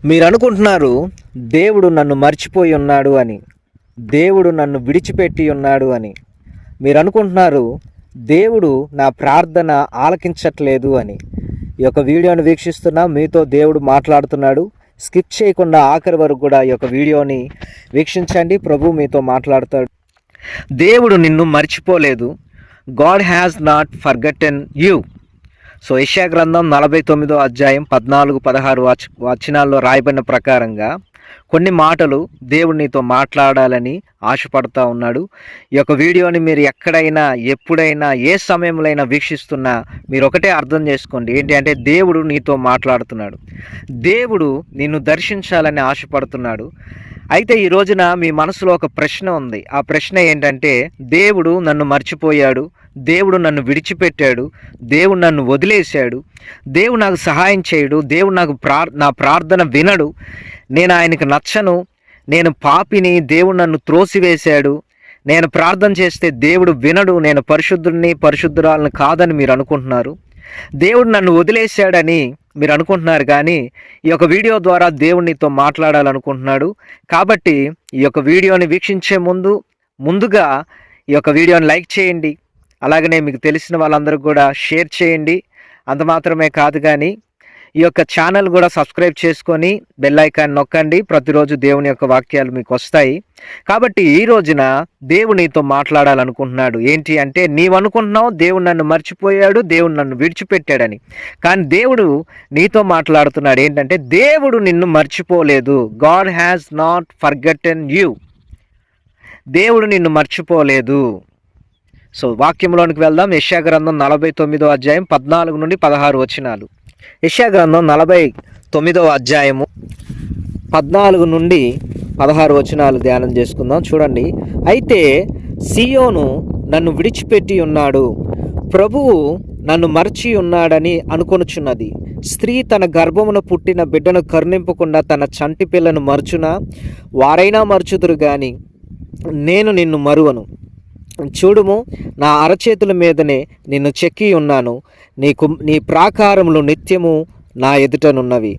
మీరు అనుకుంటున్నారు దేవుడు నన్ను మర్చిపోయి ఉన్నాడు అని, దేవుడు నన్ను విడిచిపెట్టి ఉన్నాడు అని. మీరు అనుకుంటున్నారు దేవుడు నా ప్రార్థన ఆలకించట్లేదు అని. ఈ యొక్క వీడియోని వీక్షిస్తున్నా మీతో దేవుడు మాట్లాడుతున్నాడు. స్కిప్ చేయకుండా ఆఖరి వరకు కూడా ఈ యొక్క వీడియోని వీక్షించండి. ప్రభు మీతో మాట్లాడతాడు. దేవుడు నిన్ను మర్చిపోలేదు. God has not ఫర్గటెన్ you. So యెషయా గ్రంథం 49వ అధ్యాయం 14-16 వచనాల్లో రాయబడిన ప్రకారంగా కొన్ని మాటలు దేవుడు నీతో మాట్లాడాలని ఆశపడతా ఉన్నాడు. ఈ యొక్క వీడియోని మీరు ఎక్కడైనా ఎప్పుడైనా ఏ సమయంలో వీక్షిస్తున్నా మీరు ఒకటే అర్థం చేసుకోండి, ఏంటి అంటే దేవుడు నీతో మాట్లాడుతున్నాడు. దేవుడు నిన్ను దర్శించాలని ఆశపడుతున్నాడు. అయితే ఈ రోజున మీ మనసులో ఒక ప్రశ్న ఉంది. ఆ ప్రశ్న ఏంటంటే, దేవుడు నన్ను మర్చిపోయాడు, దేవుడు నన్ను విడిచిపెట్టాడు, దేవుడు నన్ను వదిలేశాడు, దేవుడు నాకు సహాయం చేయడు, దేవుడు నాకు నా ప్రార్థన వినడు, నేను ఆయనకు నచ్చను, నేను పాపిని, దేవుడు నన్ను త్రోసివేశాడు, నేను ప్రార్థన చేస్తే దేవుడు వినడు, నేను పరిశుద్ధుడిని పరిశుద్ధురాలను కాదని మీరు అనుకుంటున్నారు. దేవుడు నన్ను వదిలేశాడని మీరు అనుకుంటున్నారు. కానీ ఈ యొక్క వీడియో ద్వారా దేవుడు నీతో మాట్లాడాలనుకుంటున్నాడు. కాబట్టి ఈ యొక్క వీడియోని వీక్షించే ముందుగా ఈ యొక్క వీడియోని లైక్ చేయండి. అలాగనే మీకు తెలిసిన వాళ్ళందరికీ కూడా షేర్ చేయండి. అంత మాత్రమే కాదు, కానీ ఈ యొక్క ఛానల్ కూడా సబ్స్క్రైబ్ చేసుకొని బెల్ ఐకాన్ నొక్కండి. ప్రతిరోజు దేవుని యొక్క వాక్యాలు మీకు వస్తాయి. కాబట్టి ఈ రోజున దేవుడు నీతో మాట్లాడాలనుకుంటున్నాడు. ఏంటి అంటే, నీవు అనుకుంటున్నావు దేవుడు నన్ను మర్చిపోయాడు, దేవుడు నన్ను విడిచిపెట్టాడని. కానీ దేవుడు నీతో మాట్లాడుతున్నాడు. ఏంటంటే, దేవుడు నిన్ను మర్చిపోలేదు. God has not ఫర్గటెన్ you. దేవుడు నిన్ను మర్చిపోలేదు. సో వాక్యంలోనికి వెళ్దాం. యెషయా గ్రంథం 49వ అధ్యాయం 14-16 వచనాలు. యెషయా గ్రంథం 49వ అధ్యాయము 14-16 వచనాలు ధ్యానం చేసుకుందాం. చూడండి. అయితే సియోను నన్ను విడిచిపెట్టి ఉన్నాడు, ప్రభువు నన్ను మర్చి ఉన్నాడని అనుకొనుచున్నది. స్త్రీ తన గర్భమున పుట్టిన బిడ్డను కరుణింపకుండా తన చంటి పిల్లను మర్చునా? వారైనా మర్చుదురు గాని నేను నిన్ను మరువను. చూడుము, నా అరచేతుల మీదనే నిన్ను చెక్కి ఉన్నాను, నీ ప్రాకారములు నిత్యము నా ఎదుటనున్నవి.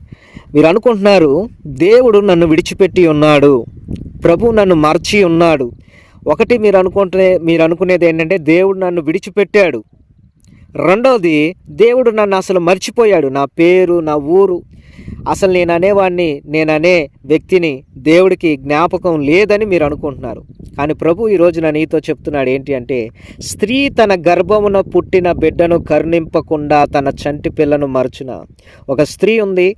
మీరు అనుకుంటున్నారు దేవుడు నన్ను విడిచిపెట్టి ఉన్నాడు, ప్రభు నన్ను మర్చి ఉన్నాడు. ఒకటి మీరు అనుకునేది ఏంటంటే, దేవుడు నన్ను విడిచిపెట్టాడు. రెండవది, దేవుడు నన్ను అసలు మర్చిపోయాడు. నా పేరు, నా ఊరు, అసలు నేననే వ్యక్తిని దేవుడికి జ్ఞాపకం లేదని మీరు అనుకుంటున్నారు. కానీ ప్రభు ఈ రోజున నీతో చెప్తున్నాడు. ఏంటి అంటే, స్త్రీ తన గర్భమున పుట్టిన బిడ్డను కరుణింపకుండా తన చంటి పిల్లను మరచున. ఒక స్త్రీ ఉంది,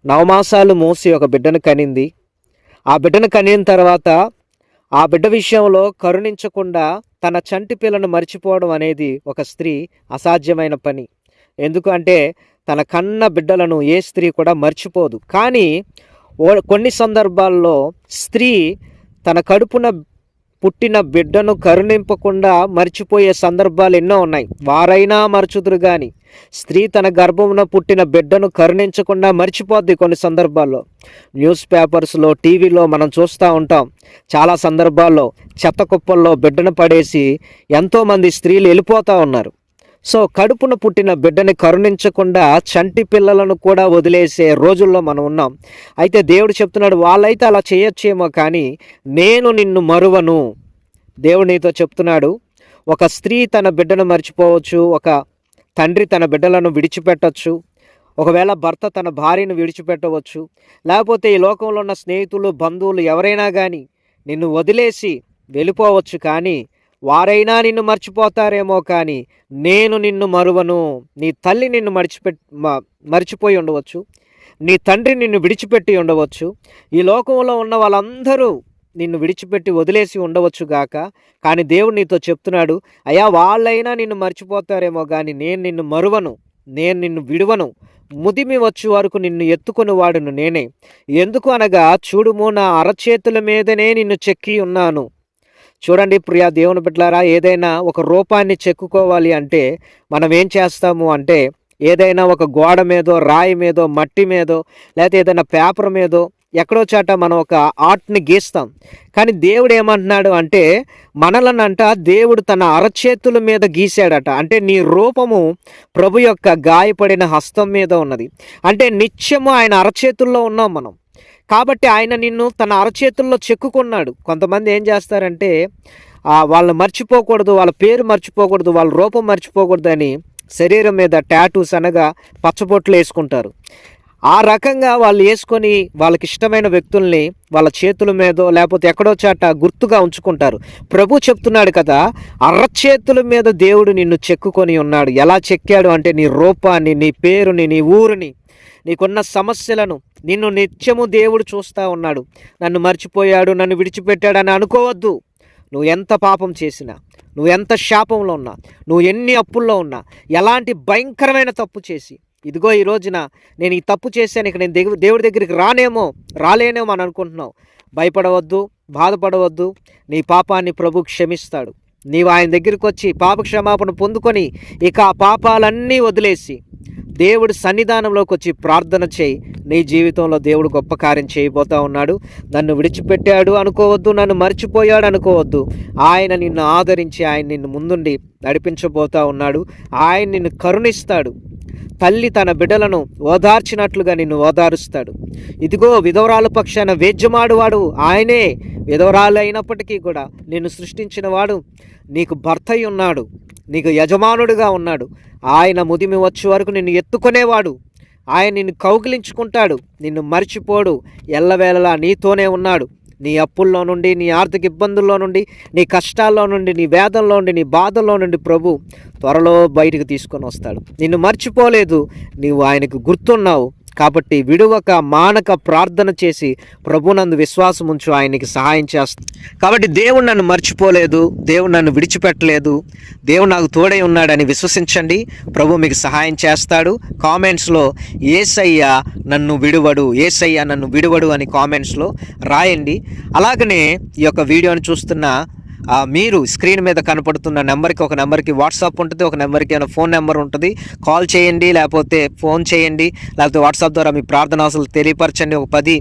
9 మాసాలు మోసి ఒక బిడ్డను కనింది. ఆ బిడ్డను కనిన తర్వాత ఆ బిడ్డ విషయంలో కరుణించకుండా తన చంటి పిల్లను మర్చిపోవడం అనేది ఒక స్త్రీ అసాధ్యమైన పని. ఎందుకంటే తన కన్న బిడ్డలను ఏ స్త్రీ కూడా మర్చిపోదు. కానీ కొన్ని సందర్భాల్లో స్త్రీ తన కడుపున పుట్టిన బిడ్డను కరుణింపకుండా మర్చిపోయే సందర్భాలు ఎన్నో ఉన్నాయి. వారైనా మరచుదురు కానీ స్త్రీ తన గర్భమున పుట్టిన బిడ్డను కరుణించకుండా మర్చిపోద్ది. కొన్ని సందర్భాల్లో న్యూస్ పేపర్స్లో, టీవీలో మనం చూస్తూ ఉంటాం. చాలా సందర్భాల్లో చెత్త కుప్పల్లో బిడ్డను పడేసి ఎంతోమంది స్త్రీలు వెళ్ళిపోతూ ఉన్నారు. సో కడుపున పుట్టిన బిడ్డని కరుణించకుండా చంటి పిల్లలను కూడా వదిలేసే రోజుల్లో మనం ఉన్నాం. అయితే దేవుడు చెప్తున్నాడు, వాళ్ళైతే అలా చేయొచ్చేమో కానీ నేను నిన్ను మరువను. దేవుడు నీతో చెప్తున్నాడు. ఒక స్త్రీ తన బిడ్డను మర్చిపోవచ్చు, ఒక తండ్రి తన బిడ్డలను విడిచిపెట్టవచ్చు, ఒకవేళ భర్త తన భార్యను విడిచిపెట్టవచ్చు, లేకపోతే ఈ లోకంలో ఉన్న స్నేహితులు, బంధువులు ఎవరైనా కానీ నిన్ను వదిలేసి వెళ్ళిపోవచ్చు. కానీ వారైనా నిన్ను మర్చిపోతారేమో కానీ నేను నిన్ను మరువను. నీ తల్లి నిన్ను మర్చిపోయి ఉండవచ్చు, నీ తండ్రి నిన్ను విడిచిపెట్టి ఉండవచ్చు, ఈ లోకంలో ఉన్న వాళ్ళందరూ నిన్ను విడిచిపెట్టి వదిలేసి ఉండవచ్చు గాక. కానీ దేవుడు నీతో చెప్తున్నాడు, అయ్యా వాళ్ళైనా నిన్ను మర్చిపోతారేమో కానీ నేను నిన్ను మరువను, నేను నిన్ను విడువను. ముదిమి వచ్చు వరకు నిన్ను ఎత్తుకొని వాడును నేనే. ఎందుకు అనగా, చూడుము, నా అరచేతుల మీదనే నిన్ను చెక్కి ఉన్నాను. చూడండి ప్రియా దేవుని బిడ్డలారా, ఏదైనా ఒక రూపాన్ని చెక్కుకోవాలి అంటే మనం ఏం చేస్తాము అంటే, ఏదైనా ఒక గోడ మీదో, రాయి మీదో, మట్టి మీదో, లేకపోతే ఏదైనా పేపర్ మీదో ఎక్కడో చాట మనం ఒక ఆర్ట్ని గీస్తాం. కానీ దేవుడు ఏమంటున్నాడు అంటే మనలనంట దేవుడు తన అరచేతుల మీద గీశాడట. అంటే నీ రూపము ప్రభు యొక్క గాయపడిన హస్తం మీద ఉన్నది. అంటే నిత్యము ఆయన అరచేతుల్లో ఉన్నాం మనం. కాబట్టి ఆయన నిన్ను తన అరచేతుల్లో చెక్కుకున్నాడు. కొంతమంది ఏం చేస్తారంటే వాళ్ళని మర్చిపోకూడదు, వాళ్ళ పేరు మర్చిపోకూడదు, వాళ్ళ రూపం మర్చిపోకూడదు అని శరీరం మీద టాటూస్ అనగా పచ్చబొట్లు వేసుకుంటారు. ఆ రకంగా వాళ్ళు వేసుకొని వాళ్ళకి ఇష్టమైన వ్యక్తుల్ని వాళ్ళ చేతుల మీదో లేకపోతే ఎక్కడో చాట గుర్తుగా ఉంచుకుంటారు. ప్రభు చెప్తున్నాడు కదా, అరచేతుల మీద దేవుడు నిన్ను చెక్కుకొని ఉన్నాడు. ఎలా చెక్కాడు అంటే నీ రూపాన్ని, నీ పేరుని, నీ ఊరిని, నీకున్న సమస్యలను నిన్ను నిత్యము దేవుడు చూస్తూ ఉన్నాడు. నన్ను మర్చిపోయాడు, నన్ను విడిచిపెట్టాడని అనుకోవద్దు. నువ్వు ఎంత పాపం చేసినా, నువ్వు ఎంత శాపంలో ఉన్నా, నువ్వు ఎన్ని అప్పుల్లో ఉన్నా, ఎలాంటి భయంకరమైన తప్పు చేసి ఇదిగో ఈ రోజున నేను ఈ తప్పు చేశాను, ఇక నేను దేవుడి దగ్గరికి రాలేనేమో అని అనుకుంటున్నావు. భయపడవద్దు, బాధపడవద్దు. నీ పాపాన్ని ప్రభు క్షమిస్తాడు. నీవు ఆయన దగ్గరికి వచ్చి పాప క్షమాపణ పొందుకొని ఇక ఆ పాపాలన్నీ వదిలేసి దేవుడి సన్నిధానంలోకి వచ్చి ప్రార్థన చేయి. నీ జీవితంలో దేవుడు గొప్ప కార్యం చేయబోతా ఉన్నాడు. నన్ను విడిచిపెట్టాడు అనుకోవద్దు, నన్ను మర్చిపోయాడు అనుకోవద్దు. ఆయన నిన్ను ఆదరించి ఆయన నిన్ను ముందుండి నడిపించబోతా ఉన్నాడు. ఆయన నిన్ను కరుణిస్తాడు. తల్లి తన బిడ్డలను ఓదార్చినట్లుగా నిన్ను ఓదారుస్తాడు. ఇదిగో విధవరాల పక్షాన వేద్యమాడువాడు ఆయనే. విధవరాలు అయినప్పటికీ కూడా నిన్ను సృష్టించిన వాడు నీకు భర్త అయి ఉన్నాడు, నీకు యజమానుడిగా ఉన్నాడు. ఆయన ముదిమి వచ్చే వరకు నిన్ను ఎత్తుకునేవాడు. ఆయన నిన్ను కౌగిలించుకుంటాడు, నిన్ను మర్చిపోడు. ఎల్లవేళలా నీతోనే ఉన్నాడు. నీ అప్పుల్లో నుండి, నీ ఆర్థిక ఇబ్బందుల్లో నుండి, నీ కష్టాల్లో నుండి, నీ వేదనలో నుండి, నీ బాధల్లో నుండి ప్రభు త్వరలో బయటికి తీసుకొని వస్తాడు. నిన్ను మర్చిపోలేదు, నీవు ఆయనకు గుర్తున్నావు. కాబట్టి విడువక మానక ప్రార్థన చేసి ప్రభునందు విశ్వాసం ఉంచు, ఆయనకి సహాయం చేస్తుంది. కాబట్టి దేవుడు నన్ను మర్చిపోలేదు, దేవుడు నన్ను విడిచిపెట్టలేదు, దేవుడు నాకు తోడై ఉన్నాడని విశ్వసించండి. ప్రభు మీకు సహాయం చేస్తాడు. కామెంట్స్లో యేసయ్య నన్ను విడువడు, యేసయ్య నన్ను విడువడు అని కామెంట్స్లో రాయండి. అలాగనే ఈ యొక్క వీడియోని చూస్తున్న మీరు స్క్రీన్ మీద కనపడుతున్న నెంబర్కి, ఒక నెంబర్కి వాట్సాప్ ఉంటుంది, ఒక నెంబర్కి ఏమైనా ఫోన్ నెంబర్ ఉంటుంది. కాల్ చేయండి, లేకపోతే ఫోన్ చేయండి, లేకపోతే వాట్సాప్ ద్వారా మీ ప్రార్థన అవసరాలు తెలియపరచండి. ఒక 10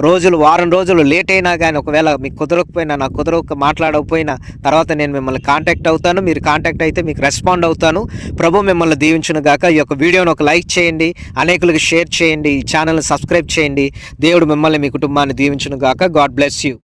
రోజులు, వారం రోజులు లేట్ అయినా కానీ, ఒకవేళ మీకు కుదరకపోయినా, నాకు మాట్లాడకపోయినా తర్వాత నేను మిమ్మల్ని కాంటాక్ట్ అవుతాను. మీరు కాంటాక్ట్ అయితే మీకు రెస్పాండ్ అవుతాను. ప్రభు మిమ్మల్ని దీవించును గాక. ఈ యొక్క వీడియోని ఒక లైక్ చేయండి, అనేకులకు షేర్ చేయండి, ఈ ఛానల్ని సబ్స్క్రైబ్ చేయండి. దేవుడు మిమ్మల్ని, మీ కుటుంబాన్ని దీవించును గాక. God bless you.